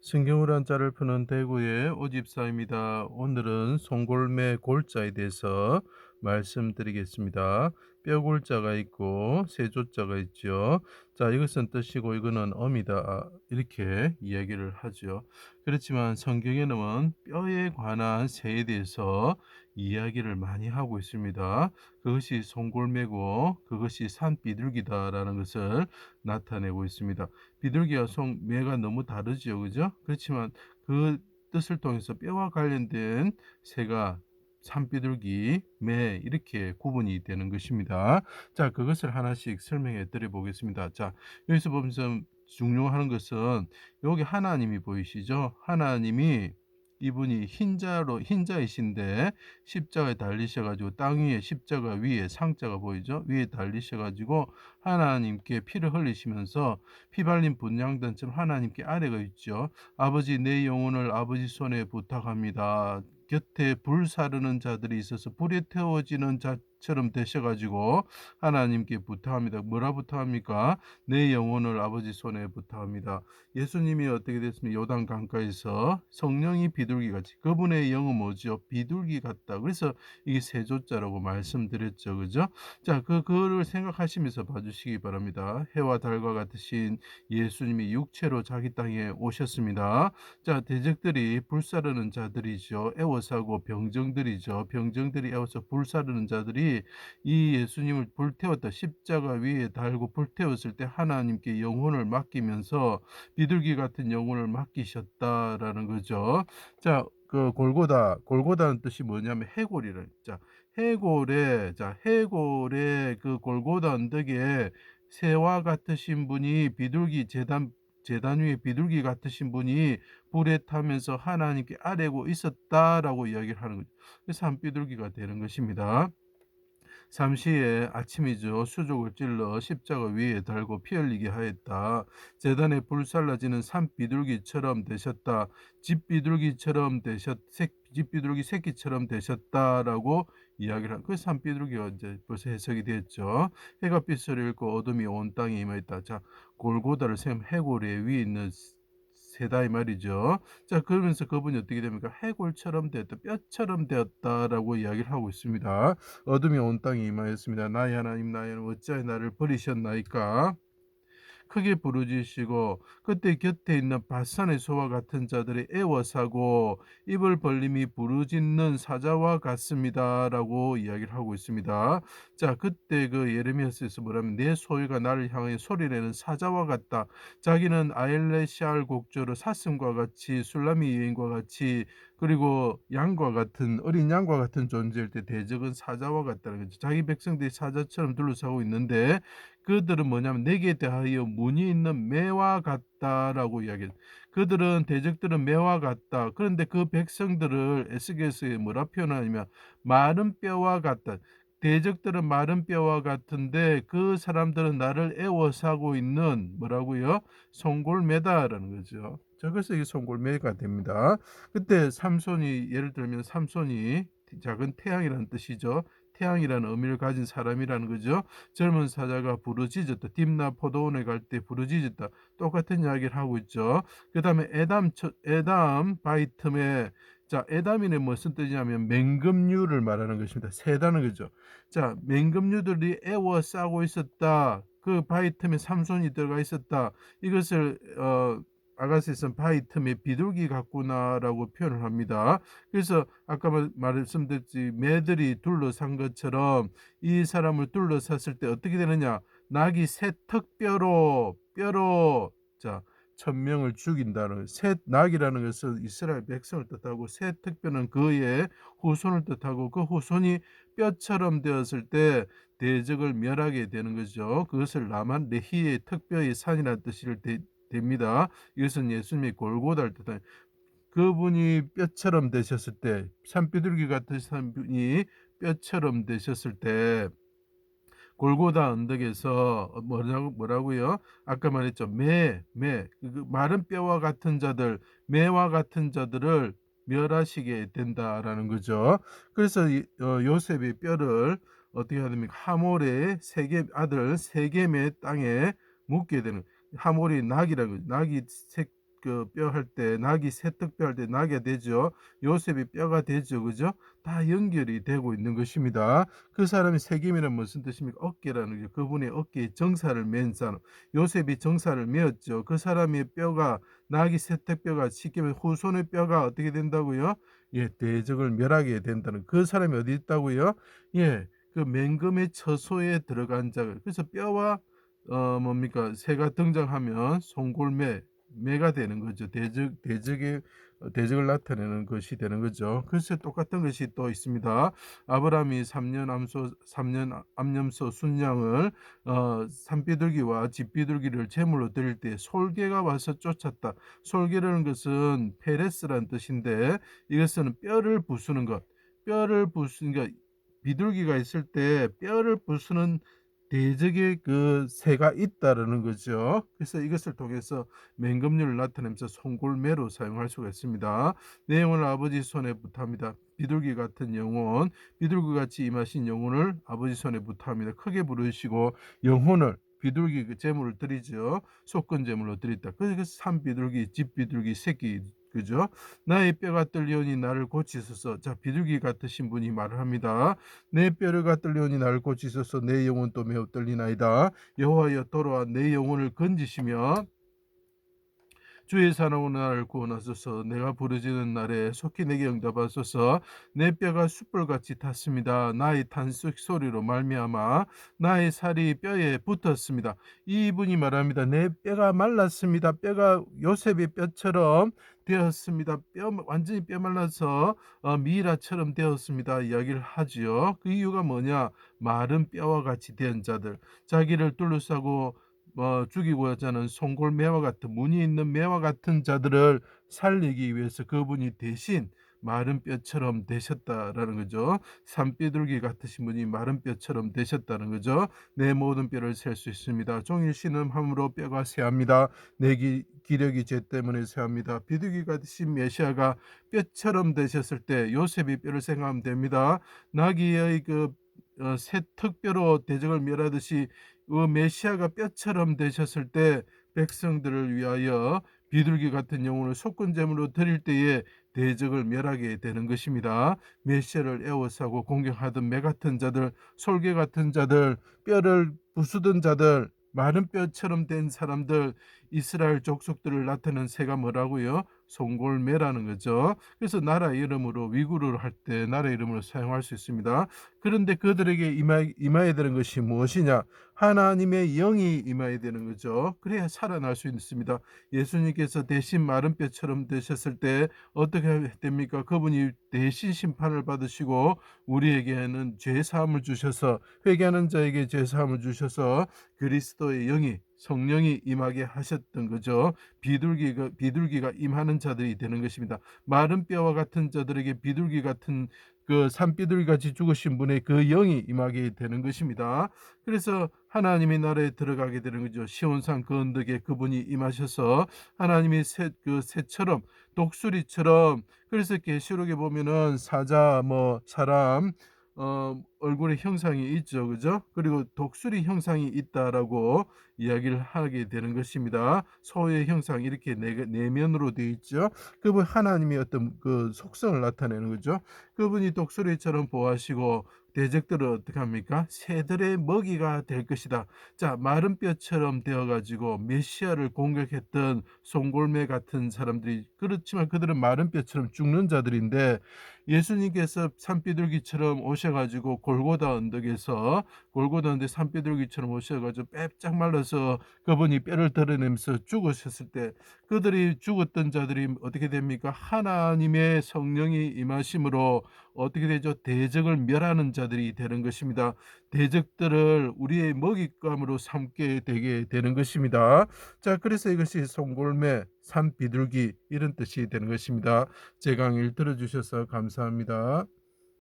성경을 한자를 푸는 대구의 오집사입니다. 오늘은 송골매 골자에 대해서 말씀드리겠습니다. 뼈골자가 있고 세조자가 있죠. 자, 이것은 뜻이고 이거는 엄이다. 이렇게 이야기를 하죠. 그렇지만 성경에는 뼈에 관한 새에 대해서 이야기를 많이 하고 있습니다. 그것이 송골매고 그것이 산비둘기다라는 것을 나타내고 있습니다. 비둘기와 매가 너무 다르지요. 그죠? 그렇지만 그 뜻을 통해서 뼈와 관련된 새가 산비둘기, 매 이렇게 구분이 되는 것입니다. 자, 그것을 하나씩 설명해 드려 보겠습니다. 자, 여기서 보면서 중요한 것은 여기 하나님이 보이시죠? 하나님이 이분이 흰자이신데 십자가에 달리셔 가지고 땅 위에 십자가 위에 상자가 보이죠? 위에 달리셔 가지고 하나님께 피를 흘리시면서 피 발린 분향단처럼 하나님께 아뢰가 있죠. 아버지, 내 영혼을 아버지 손에 부탁합니다. 곁에 불 사르는 자들이 있어서 불에 태워지는 자처럼 되셔가지고 하나님께 부탁합니다. 뭐라 부탁합니까? 내 영혼을 아버지 손에 부탁합니다. 예수님이 어떻게 됐습니까? 요단 강가에서 성령이 비둘기 같이, 그분의 영은 뭐죠? 비둘기 같다. 그래서 이게 세조자라고 말씀드렸죠. 그죠? 자, 그거를 생각하시면서 봐주시기 바랍니다. 해와 달과 같으신 예수님이 육체로 자기 땅에 오셨습니다. 자, 대적들이 불사르는 자들이죠. 애워싸고 병정들이죠. 병정들이 애워서 불사르는 자들이 이 예수님을 불태웠다. 십자가 위에 달고 불태웠을 때 하나님께 영혼을 맡기면서 비둘기 같은 영혼을 맡기셨다라는 거죠. 자, 그 골고다는 뜻이 뭐냐면 해골이라. 자, 해골의 그 골고다 언덕에 새와 같으신 분이 재단 위에 비둘기 같으신 분이 불에 타면서 하나님께 아뢰고 있었다라고 이야기를 하는 거죠. 그래서 산비둘기가 되는 것입니다. 삼시에 아침이죠. 수족을 찔러 십자가 위에 달고 피 흘리게 하였다. 제단에 불살라지는 산비둘기처럼 되셨다. 집비둘기 새끼처럼 되셨다라고 이야기를 한. 그 산비둘기가 이제 벌써 해석이 됐죠. 해가 빛을 잃고 어둠이 온 땅에 임하였다. 자, 골고다를 셈 해골의 위에 있는 세다 이 말이죠. 자, 그러면서 그분이 어떻게 됩니까? 해골처럼 되었다, 뼈처럼 되었다라고 이야기를 하고 있습니다. 어둠이 온 땅에 임하였습니다. 나의 하나님, 나의 하나님, 어찌하여 나를 버리셨나이까? 크게 부르짖으시고 그때 곁에 있는 바산의 소와 같은 자들이 애워사고 입을 벌림이 부르짖는 사자와 같습니다라고 이야기를 하고 있습니다. 자, 그때 그 예레미야서에서 뭐라면 내 소유가 나를 향해 소리내는 사자와 같다. 자기는 아엘레시알 곡조로 사슴과 같이 술라미 여인과 같이 그리고 양과 같은 어린 양과 같은 존재일 때 대적은 사자와 같다는 거죠. 자기 백성들이 사자처럼 둘러싸고 있는데 그들은 뭐냐면 내게 대하여 문이 있는 매와 같다라고 이야기해요. 대적들은 매와 같다. 그런데 그 백성들을 에스겔서에 뭐라 표현하냐면 마른 뼈와 같다. 대적들은 마른 뼈와 같은데 그 사람들은 나를 애워싸고 있는 뭐라고요? 송골매다라는 거죠. 자, 그래서 이게 송골매가 됩니다. 그때 삼손이 예를 들면 삼손이 작은 태양이라는 뜻이죠. 태양이라는 의미를 가진 사람이라는 거죠. 젊은 사자가 부르짖었다. 딥나 포도원에 갈 때 부르짖었다. 똑같은 이야기를 하고 있죠. 그 다음에 에담 바이틈에 자, 에담이는 무슨 뜻이냐면 맹금류를 말하는 것입니다. 새다는 거죠. 자, 맹금류들이 애워싸고 있었다. 그 바이틈에 삼손이 들어가 있었다. 이것을 아가씨에서는 바이틈에 비둘기 같구나라고 표현을 합니다. 그래서 아까 말씀드렸지 매들이 둘러싼 것처럼 이 사람을 둘러쌌을 때 어떻게 되느냐? 낙이 새 뼈로 자, 천명을 죽인다는 새 낙이라는 것은 이스라엘 백성을 뜻하고 새 특뼈는 그의 후손을 뜻하고 그 후손이 뼈처럼 되었을 때 대적을 멸하게 되는 거죠. 그것을 라만 레히의 특뼈의 산이라는 뜻이 됩니다. 이것은 예수님의 골고다를 뜻하는 그분이 뼈처럼 되셨을 때 산비둘기 같은 분이 뼈처럼 되셨을 때 골고다 언덕에서 뭐라고요? 아까 말했죠. 그 마른 뼈와 같은 자들, 매와 같은 자들을 멸하시게 된다라는 거죠. 그래서 요셉의 뼈를 어떻게 하야 됩니까? 하몰의 아들 세겜의 땅에 묻게 되는 하몰이 낙이라고 낙이 그 뼈 할 때 낙이 세특뼈 할 때 낙이 되죠. 요셉이 뼈가 되죠. 그죠? 다 연결이 되고 있는 것입니다. 그 사람이 세김이란 무슨 뜻입니까? 어깨라는 거죠. 그분의 어깨에 정사를 맨 사람. 요셉이 정사를 메었죠. 그 사람의 뼈가 낙이 세특뼈가 쉽게 말해 후손의 뼈가 어떻게 된다고요? 예, 대적을 멸하게 된다는 그 사람이 어디 있다고요? 예, 그 맹금의 처소에 들어간 자. 그래서 뼈와 뭡니까? 새가 등장하면 송골매 매가 되는 거죠. 대적의 대적을 나타내는 것이 되는 거죠. 글쎄 똑같은 것이 또 있습니다. 아브라함이 3년 암염소 순양을 산비둘기와 집비둘기를 제물로 드릴 때 솔개가 와서 쫓았다. 솔개라는 것은 페레스란 뜻인데 이것은 뼈를 부수는 것. 뼈를 부수는 그러니까 비둘기가 있을 때 뼈를 부수는 대적의 그 새가 있다라는 거죠. 그래서 이것을 통해서 맹금류를 나타내면서 송골매로 사용할 수가 있습니다. 내 영혼을 아버지 손에 부탁합니다. 비둘기 같은 영혼, 비둘기같이 임하신 영혼을 아버지 손에 부탁합니다. 크게 부르시고 영혼을 비둘기 그 제물을 드리죠. 속건 제물로 드렸다. 그래서 산비둘기, 집비둘기, 새끼 그죠? 나의 뼈가 떨리오니 나를 고치소서. 자, 비둘기 같으신 분이 말을 합니다. 내 뼈가 떨리오니 나를 고치소서. 내 영혼도 매우 떨리나이다. 여호와여 돌아와 내 영혼을 건지시며 주의 사나운 나를 구원하소서. 내가 부르짖는 날에 속히 내게 응답하소서. 내 뼈가 숯불같이 탔습니다. 나의 탄식 소리로 말미암아 나의 살이 뼈에 붙었습니다. 이분이 말합니다. 내 뼈가 말랐습니다. 뼈가 요셉의 뼈처럼 되었습니다. 완전히 뼈 말라서 미라처럼 되었습니다. 이야기를 하지요. 그 이유가 뭐냐? 마른 뼈와 같이 된 자들, 자기를 둘러싸고 죽이고자 하는 송골매와 같은 무늬 있는 매와 같은 자들을 살리기 위해서 그분이 대신 마른 뼈처럼 되셨다라는 거죠. 산비둘기 같으신 분이 마른 뼈처럼 되셨다는 거죠. 내 모든 뼈를 셀 수 있습니다. 종일 신음함으로 뼈가 쇠합니다. 내 기력이 죄 때문에 쇠합니다. 비둘기 같으신 메시아가 뼈처럼 되셨을 때 요셉이 뼈를 생각하면 됩니다. 나귀의 그 새 턱뼈로 대적을 멸하듯이 그 메시아가 뼈처럼 되셨을 때 백성들을 위하여 비둘기 같은 영혼을 속건제물로 드릴 때에 대적을 멸하게 되는 것입니다. 메시아를 애워싸고 공격하던 매 같은 자들, 솔개 같은 자들, 뼈를 부수던 자들, 마른 뼈처럼 된 사람들, 이스라엘 족속들을 나타내는 새가 뭐라고요? 송골매라는 거죠. 그래서 나라 이름으로 위구르를 할 때 나라 이름으로 사용할 수 있습니다. 그런데 그들에게 임해야 되는 것이 무엇이냐? 하나님의 영이 임해야 되는 거죠. 그래야 살아날 수 있습니다. 예수님께서 대신 마른 뼈처럼 되셨을 때 어떻게 됩니까? 그분이 대신 심판을 받으시고 우리에게는 죄 사함을 주셔서 회개하는 자에게 죄 사함을 주셔서 그리스도의 영이 성령이 임하게 하셨던 거죠. 비둘기가 임하는 자들이 되는 것입니다. 마른 뼈와 같은 자들에게 비둘기 같은 그 산비둘기 같이 죽으신 분의 그 영이 임하게 되는 것입니다. 그래서 하나님의 나라에 들어가게 되는 거죠. 시온산 그 언덕에 그분이 임하셔서 하나님의 새처럼 독수리처럼 그래서 계시록에 보면은 사자 사람 얼굴의 형상이 있죠. 그죠? 그리고 독수리 형상이 있다라고 이야기를 하게 되는 것입니다. 소의 형상 이렇게 내면으로 되어 있죠. 그분 하나님의 어떤 그 속성을 나타내는 거죠. 그분이 독수리처럼 보호하시고 대적들을 어떻게 합니까? 새들의 먹이가 될 것이다. 자, 마른 뼈처럼 되어가지고 메시아를 공격했던 송골매 같은 사람들이 그렇지만 그들은 마른 뼈처럼 죽는 자들인데 예수님께서 산비둘기처럼 오셔가지고 골고다 언덕에서 산비둘기처럼 오셔가지고 빼짝 말라서 그분이 뼈를 드러내면서 죽으셨을 때 그들이 죽었던 자들이 어떻게 됩니까? 하나님의 성령이 임하심으로 어떻게 되죠? 대적을 멸하는 자들이 되는 것입니다. 대적들을 우리의 먹잇감으로 삼게 되게 되는 것입니다. 자, 그래서 이것이 송골매, 산비둘기 이런 뜻이 되는 것입니다. 제 강의를 들어주셔서 감사합니다.